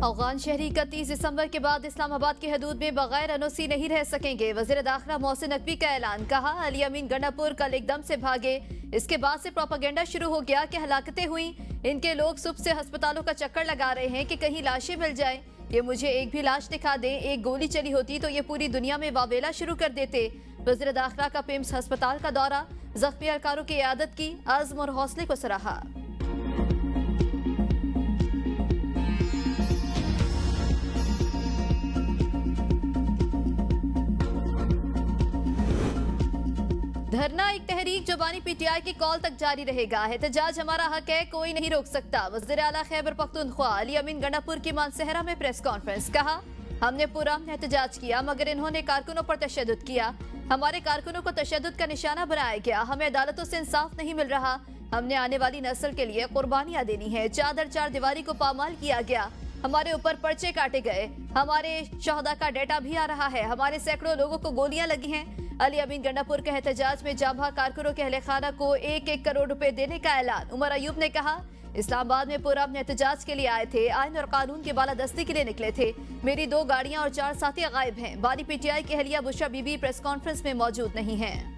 अफगान शहरी 31 दिसंबर के बाद इस्लामाबाद की हदूद में बगैर एनओसी नहीं रह सकेंगे। वजीर दाखिला मोहसिन नकवी का ऐलान। कहा, अली अमीन गंडापुर कल एकदम से भागे, इसके बाद से प्रोपेगेंडा शुरू हो गया कि हलाकतें हुई। इनके लोग सुबह से अस्पतालों का चक्कर लगा रहे हैं कि कहीं लाशें मिल जाए। ये मुझे एक भी लाश दिखा दें, एक गोली चली होती तो ये पूरी दुनिया में वावेला शुरू कर देते। वजीर दाखिला का पिम्स अस्पताल का दौरा, जख्मी अहलकारों की इयादत की, आज़म और हौसले को सराहा। धरना एक तहरीक जो बानी पीटीआई की कॉल तक जारी रहेगा। एहतजाज हमारा हक है, कोई नहीं रोक सकता। वज़ीर आला खैबर पख्तूनख्वा अली अमीन गंडापुर की मानसहरा में प्रेस कॉन्फ्रेंस। कहा, हमने पुरअमन एहतजाज किया मगर इन्होंने कारकुनों पर तशद्दुद किया। हमारे कारकुनों को तशद्दुद का निशाना बनाया गया। हमें अदालतों से इंसाफ नहीं मिल रहा। हमने आने वाली नस्ल के लिए कुर्बानियां देनी है। चादर चार दीवारी को पामाल किया गया। हमारे ऊपर पर्चे काटे गए। हमारे शहदा का डेटा भी आ रहा है। हमारे सैकड़ों लोगों को गोलियां लगी हैं। अली अमीन गंडापुर के एहतजाज में जांबा कारकुनों के अहले खाना को 1-1 करोड़ रुपए देने का ऐलान। उमर अयूब ने कहा, इस्लामाबाद में पुरअमन एहतजाज के लिए आए थे, आईन और कानून की बालादस्ती के लिए निकले थे। मेरी 2 गाड़ियां और 4 साथी गायब हैं। बानी पीटीआई की अहलिया बुशरा बीबी प्रेस कॉन्फ्रेंस में मौजूद नहीं है।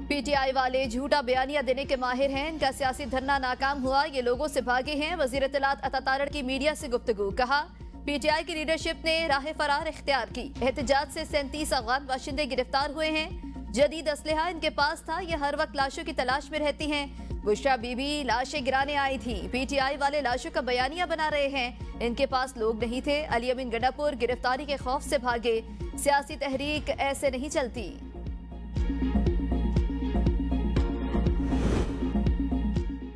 पीटीआई वाले झूठा बयानिया देने के माहिर हैं। इनका सियासी धरना नाकाम हुआ, ये लोगों से भागे हैं। वजीर इत्तलात अता तारड़ की मीडिया से गुफ्तगू। कहा, पीटीआई की लीडरशिप ने राह फरार इख्तियार की। एहतजाज से 37 अफगान बाशिंदे गिरफ्तार हुए हैं। जदीद असलहा इनके पास था। ये हर वक्त लाशों की तलाश में रहती हैं। बुशरा बीबी लाशें गिराने आई थी। पीटीआई वाले लाशों का बयानिया बना रहे हैं। इनके पास लोग नहीं थे। अली अमीन गंडापुर गिरफ्तारी के खौफ से भागे। सियासी तहरीक ऐसे नहीं चलती।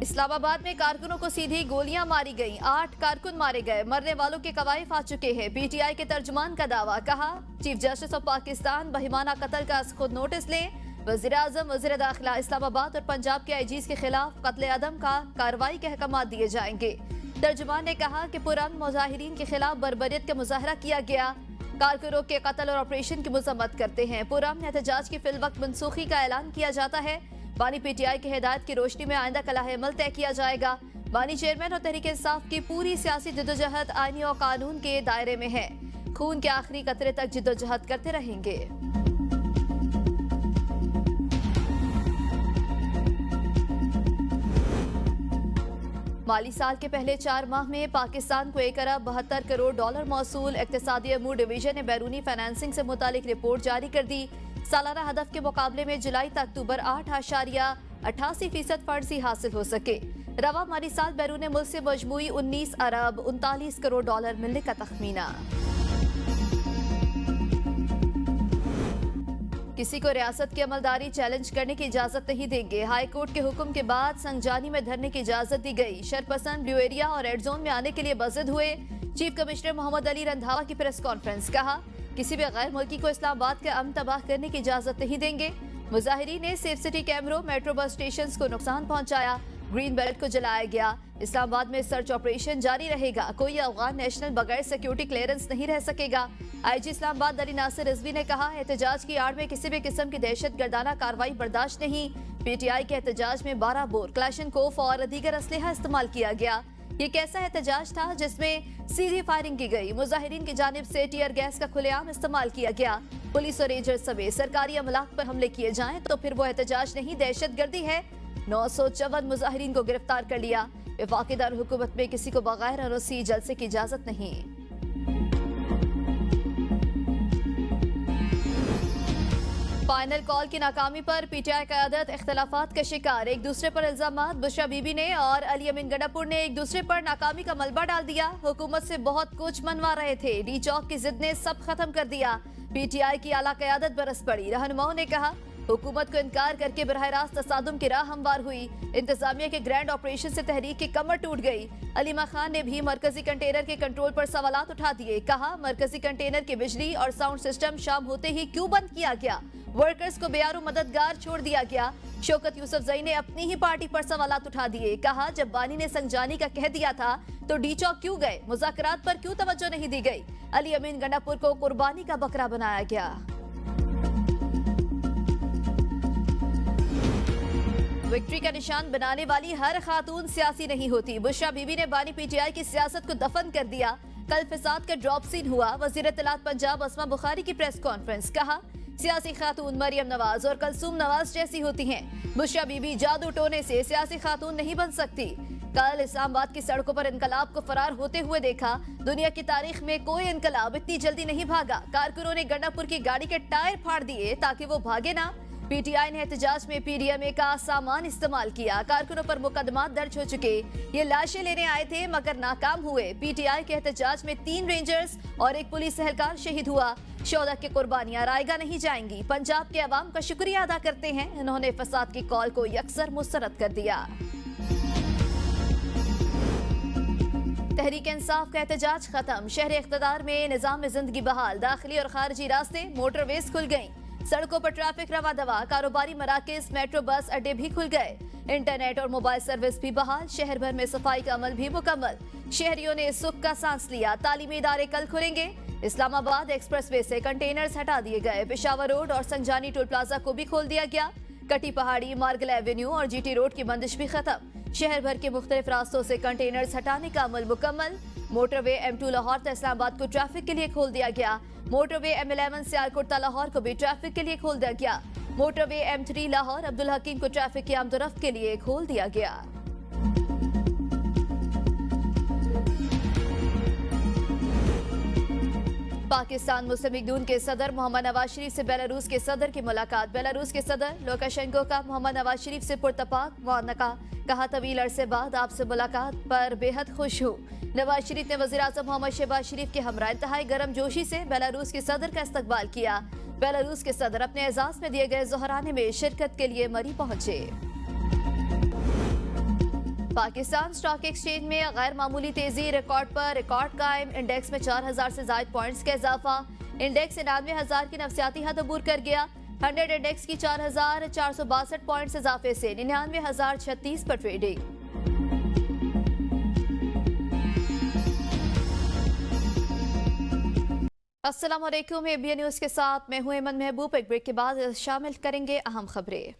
इस्लामाबाद में कारकुनों को सीधी गोलियां मारी गईं। 8 कारकुन मारे गए। मरने वालों के कवायफ आ चुके हैं। पीटीआई के तर्जुमान का दावा। कहा, चीफ जस्टिस ऑफ पाकिस्तान बहिमाना कत्ल का खुद नोटिस लें। वजीर आजम, वजीर दाखिला इस्लामाबाद और पंजाब के आईजीज के खिलाफ कत्ले आदम का कार्रवाई के अहकाम दिए जाएंगे। तर्जुमान ने कहा कि पुरान मुजाहिरीन के खिलाफ बर्बरियत का मुजाहरा किया गया। कारकुनों के कत्ल और ऑपरेशन की मजम्मत करते हैं। पुरअमन एहतजाज की फिलवक्त मनसूखी का ऐलान किया जाता है। बानी पीटीआई की हिदायत की रोशनी में आइंदा कलाह अमल तय किया जाएगा। बानी चेयरमैन और तहरीक इंसाफ की पूरी सियासी जिद्दोजहद आईनी और कानून के दायरे में है। खून के आखिरी कतरे तक जिद्दोजहद करते रहेंगे। माली साल के पहले 4 माह में पाकिस्तान को 1 अरब 72 करोड़ डॉलर मौसूल। इक्तिसादी अमूर डिवीजन ने बैरूनी फाइनेंसिंग से मुतालिक रिपोर्ट जारी कर दी। सालाना हदफ के मुकाबले में जुलाई तक अक्टूबर 8.88% फंड ही हासिल हो सके। रवा माली साल बैरून मुल्क से मजमूई 19 अरब 39 करोड़ डॉलर मिलने का तखमीना। किसी को रियासत की अमलदारी चैलेंज करने की इजाजत नहीं देंगे। हाई कोर्ट के हुक्म के बाद संगजानी में धरने की इजाजत दी गई। शरपसंद ब्लू एरिया और रेड जोन में आने के लिए बजिद हुए। चीफ कमिश्नर मोहम्मद अली रंधावा की प्रेस कॉन्फ्रेंस। कहा, किसी भी गैर मुल्की को इस्लामाबाद का अमन तबाह करने की इजाजत नहीं देंगे। मुजाहिरीन ने सेफ सिटी कैमरों, मेट्रो बस स्टेशन को नुकसान पहुंचाया। ग्रीन बेल्ट को जलाया गया। इस्लामाबाद में सर्च ऑपरेशन जारी रहेगा। कोई अफगान नेशनल बगैर सिक्योरिटी क्लियरेंस नहीं रह सकेगा। आईजी इस्लामाबाद अली नासिर रिजवी ने कहा, एहतजाज की आड़ में किसी भी किस्म की दहशत गर्दाना कार्रवाई बर्दाश्त नहीं। पीटीआई के एहतजाज में 12 बोर क्लैशनकोफ और दीगर असलहा इस्तेमाल किया गया। ये कैसा एहतजाज था जिसमें सीधी फायरिंग की गई। मुजाहिरीन की जानिब से टीयर गैस का खुलेआम इस्तेमाल किया गया। पुलिस और रेंजर्स समेत सरकारी अमलाक पर हमले किए जाएं तो फिर वो एहतजाज नहीं, दहशत गर्दी है। 954 मुजाहिरीन को गिरफ्तार कर लिया। वफाकी दारुल हुकूमत में किसी को बगैर एनओसी जलसे की इजाजत नहीं। फाइनल कॉल की नाकामी पर पीटीआई क़यादत इख्तलाफात का शिकार। एक दूसरे पर इल्जामात। बुशरा बीबी ने और अली अमीन गंडापुर ने एक दूसरे पर नाकामी का मलबा डाल दिया। हुकूमत से बहुत कुछ मनवा रहे थे। डी चौक की जिद ने सब खत्म कर दिया। पीटीआई की आला क़यादत बरस पड़ी। रहनुमाओं ने कहा, हुकूमत को इनकार करके बराह रास्त तसादुम की राह हमवार हुई। इंतजामिया के ग्रैंड ऑपरेशन से तहरीक की कमर टूट गई। अलीमा खान ने भी मरकजी कंटेनर के कंट्रोल पर सवालात उठा दिए। कहा, मरकजी कंटेनर की बिजली और साउंड सिस्टम शाम होते ही क्यों बंद किया गया? वर्कर्स को बेयारू मददगार छोड़ दिया गया। शौकत यूसुफजई ने अपनी ही पार्टी पर सवालात उठा दिए। कहा, जब बानी ने संगजानी का कह दिया था तो डी चौक क्यों गए? मुज़ाकरात पर क्यों तवज्जो नहीं दी गई? अली अमीन गंडापुर को कुर्बानी का बकरा बनाया गया। विक्ट्री का निशान बनाने वाली हर खातून सियासी नहीं होती। बुशरा बीबी ने बानी पीटीआई की सियासत को दफन कर दिया। कल फिसाद का ड्रॉप सीन हुआ। वजीर इत्तलात पंजाब अस्मा बुखारी की प्रेस कॉन्फ्रेंस, कहा सियासी खातून मरियम नवाज और कलसूम नवाज जैसी होती हैं। बुशरा बीबी जादू टोने से सियासी खातून नहीं बन सकती। कल इस्लामाबाद की सड़कों पर इनकलाब को फरार होते हुए देखा। दुनिया की तारीख में कोई इनकलाब इतनी जल्दी नहीं भागा। कारकुनों ने गंडापुर की गाड़ी के टायर फाड़ दिए ताकि वो भागे ना। पीटीआई ने एहतजाज में पीडीएमए का सामान इस्तेमाल किया। कारकुनों पर मुकदमात दर्ज हो चुके। ये लाशें लेने आए थे मगर नाकाम हुए। पीटीआई के एहतजाज में 3 रेंजर्स और 1 पुलिस एहलकार शहीद हुआ। शोहदा की कुर्बानियां रायगा नहीं जाएंगी। पंजाब के अवाम का शुक्रिया अदा करते हैं। इन्होंने फसाद की कॉल को यकसर मुस्तरद कर दिया। तहरीक इंसाफ का एहतजाज खत्म। शहर इख्तिदार में निजाम जिंदगी बहाल। दाखिली और खारजी रास्ते मोटरवेज खुल गयी। सड़कों पर ट्रैफिक रवा दवा। कारोबारी मराकज, मेट्रो बस अड्डे भी खुल गए। इंटरनेट और मोबाइल सर्विस भी बहाल। शहर भर में सफाई का अमल भी मुकम्मल। शहरियों ने सुख का सांस लिया। तालीमी इदारे कल खुलेंगे। इस्लामाबाद एक्सप्रेसवे से कंटेनर्स हटा दिए गए। पेशावर रोड और संजानी टोल प्लाजा को भी खोल दिया गया। कटी पहाड़ी, मार्गल एवेन्यू और जीटी रोड की बंदिश भी खत्म। शहर भर के मुख्तलिफ रास्तों से कंटेनर्स हटाने का अमल मुकम्मल। मोटरवे M2 लाहौर से इस्लामाबाद को ट्रैफिक के लिए खोल दिया गया। मोटरवे M11 सियालकोट लाहौर को भी ट्रैफिक के लिए खोल दिया गया। मोटरवे M3 लाहौर अब्दुल हकीम को ट्रैफिक की आमदोरफ्त के लिए खोल दिया गया। पाकिस्तान मुस्लिम लीग नून के सदर मोहम्मद नवाज शरीफ से बेलारूस के सदर की मुलाकात। बेलारूस के सदर लुकाशेंको का मोहम्मद नवाज शरीफ से पुरतपाक मुआनका। कहा तवील अरसे बाद आपसे मुलाकात पर बेहद खुश हूँ। नवाज शरीफ ने वज़ीर आज़म मोहम्मद शहबाज शरीफ के हमरा इंतहाई गर्म जोशी से बेलारूस के सदर का इस्तकबाल किया। बेलारूस के सदर अपने एजाज में दिए गए ज़ोहराने में शिरकत के लिए मरी पहुंचे। पाकिस्तान स्टॉक एक्सचेंज में गैर मामूली तेजी। रिकॉर्ड पर रिकॉर्ड कायम। इंडेक्स में 4000 से ज्यादा पॉइंट्स का इजाफा। इंडेक्स 99,000 की नफसियाती हद अबूर कर गया। 100 इंडेक्स की 4462 पॉइंट्स इजाफे से 99,036 पर ट्रेडिंग। अस्सलाम वालेकुम। एबीएन न्यूज के साथ मैं हूं एमन महबूब। एक ब्रेक के बाद शामिल करेंगे अहम खबरें।